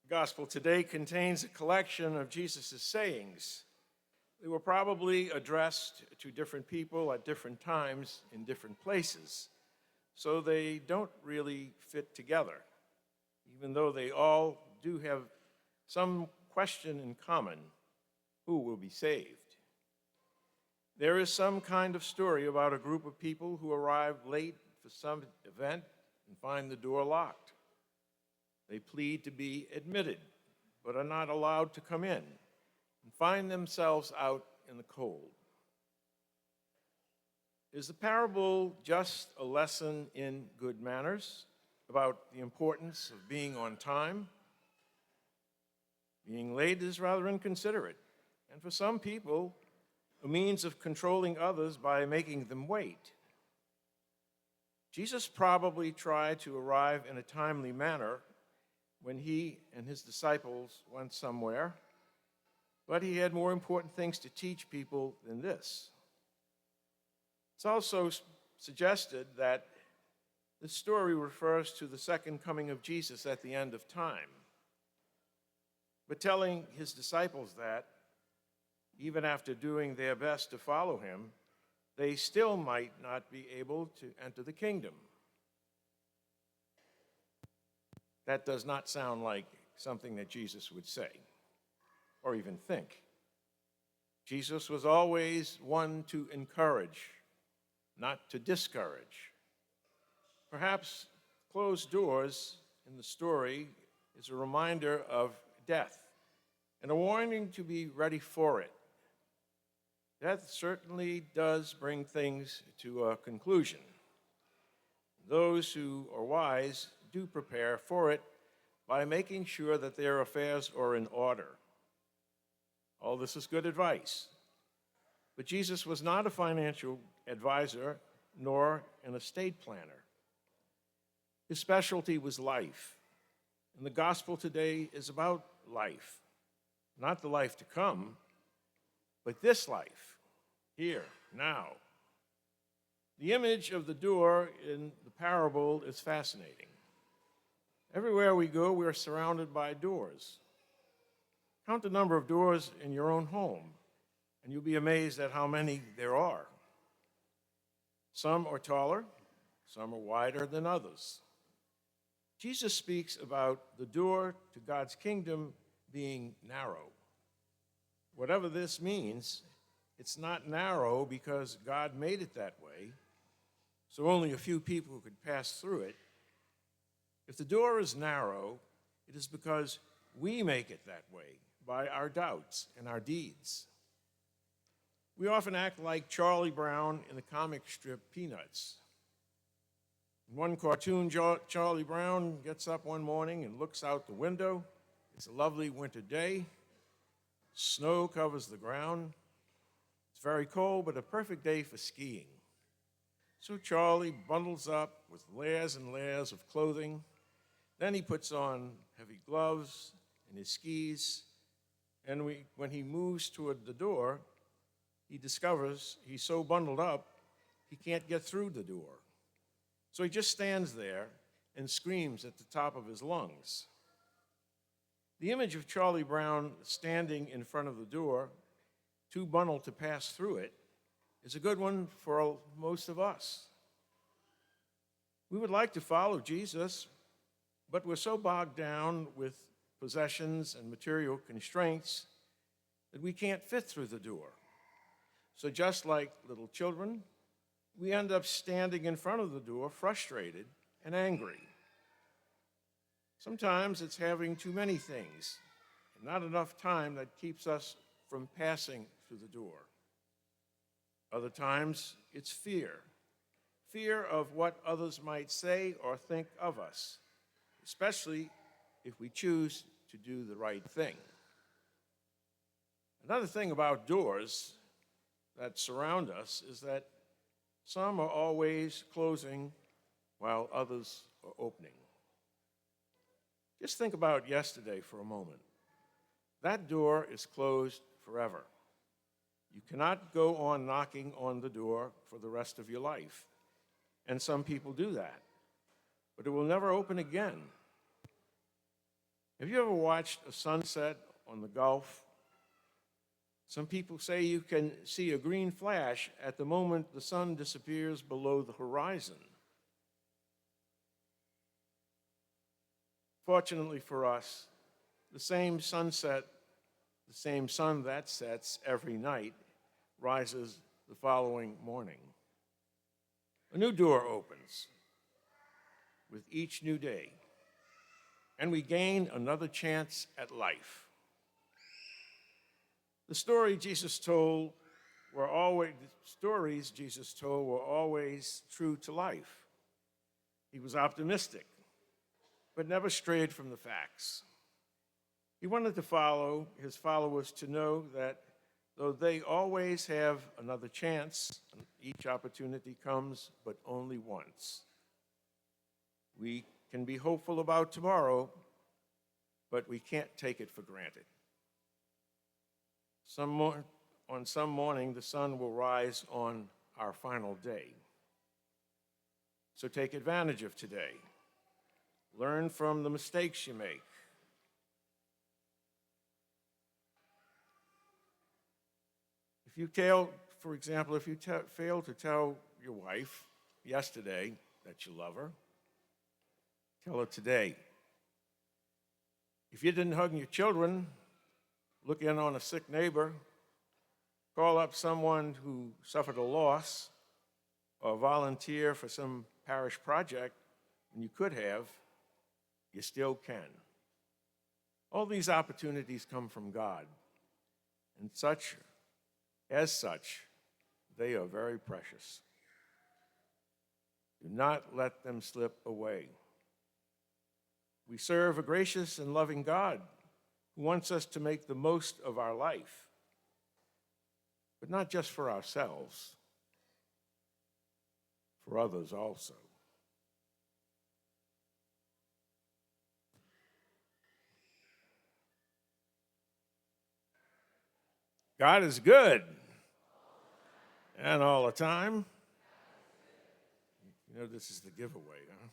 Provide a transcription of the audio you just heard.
The gospel today contains a collection of Jesus' sayings. They were probably addressed to different people at different times in different places, so they don't really fit together, even though they all do have some question in common: who will be saved? There is some kind of story about a group of people who arrive late for some event and find the door locked. They plead to be admitted, but are not allowed to come in, and find themselves out in the cold. Is the parable just a lesson in good manners about the importance of being on time? Being late is rather inconsiderate, and for some people, a means of controlling others by making them wait. Jesus probably tried to arrive in a timely manner when he and his disciples went somewhere, but he had more important things to teach people than this. It's also suggested that this story refers to the second coming of Jesus at the end of time. But telling his disciples that, even after doing their best to follow him, they still might not be able to enter the kingdom. That does not sound like something that Jesus would say or even think. Jesus was always one to encourage, not to discourage. Perhaps closed doors in the story is a reminder of death and a warning to be ready for it. Death certainly does bring things to a conclusion. Those who are wise do prepare for it by making sure that their affairs are in order. All this is good advice. But Jesus was not a financial advisor nor an estate planner. His specialty was life. And the gospel today is about life, not the life to come, but this life, here, now. The image of the door in the parable is fascinating. Everywhere we go, we are surrounded by doors. Count the number of doors in your own home, and you'll be amazed at how many there are. Some are taller, some are wider than others. Jesus speaks about the door to God's kingdom being narrow. Whatever this means, it's not narrow because God made it that way, so only a few people could pass through it. If the door is narrow, it is because we make it that way by our doubts and our deeds. We often act like Charlie Brown in the comic strip Peanuts. In one cartoon, Charlie Brown gets up one morning and looks out the window. It's a lovely winter day. Snow covers the ground. It's very cold, but a perfect day for skiing. So Charlie bundles up with layers and layers of clothing. Then he puts on heavy gloves and his skis. And when he moves toward the door, he discovers he's so bundled up, he can't get through the door. So he just stands there and screams at the top of his lungs. The image of Charlie Brown standing in front of the door, too bundled to pass through it, is a good one for most of us. We would like to follow Jesus, but we're so bogged down with possessions and material constraints that we can't fit through the door. So just like little children, we end up standing in front of the door, frustrated and angry. Sometimes it's having too many things and not enough time that keeps us from passing through the door. Other times it's fear of what others might say or think of us, especially if we choose to do the right thing. Another thing about doors that surround us is that some are always closing while others are opening. Just think about yesterday for a moment. That door is closed forever. You cannot go on knocking on the door for the rest of your life. And some people do that. But it will never open again. Have you ever watched a sunset on the Gulf? Some people say you can see a green flash at the moment the sun disappears below the horizon. Fortunately for us, the same sunset, the same sun that sets every night, rises the following morning. A new door opens with each new day, and we gain another chance at life. The stories Jesus told were always true to life. He was optimistic, but never strayed from the facts. He wanted his followers to know that though they always have another chance, each opportunity comes but only once. We can be hopeful about tomorrow, but we can't take it for granted. On some morning, the sun will rise on our final day. So take advantage of today. Learn from the mistakes you make. For example, if you fail to tell your wife yesterday that you love her, tell her today. If you didn't hug your children, look in on a sick neighbor, call up someone who suffered a loss, or volunteer for some parish project, and you could have, you still can. All these opportunities come from God, and as such, they are very precious. Do not let them slip away. We serve a gracious and loving God who wants us to make the most of our life, but not just for ourselves, for others also. God is good, and all the time. You know, this is the giveaway, huh?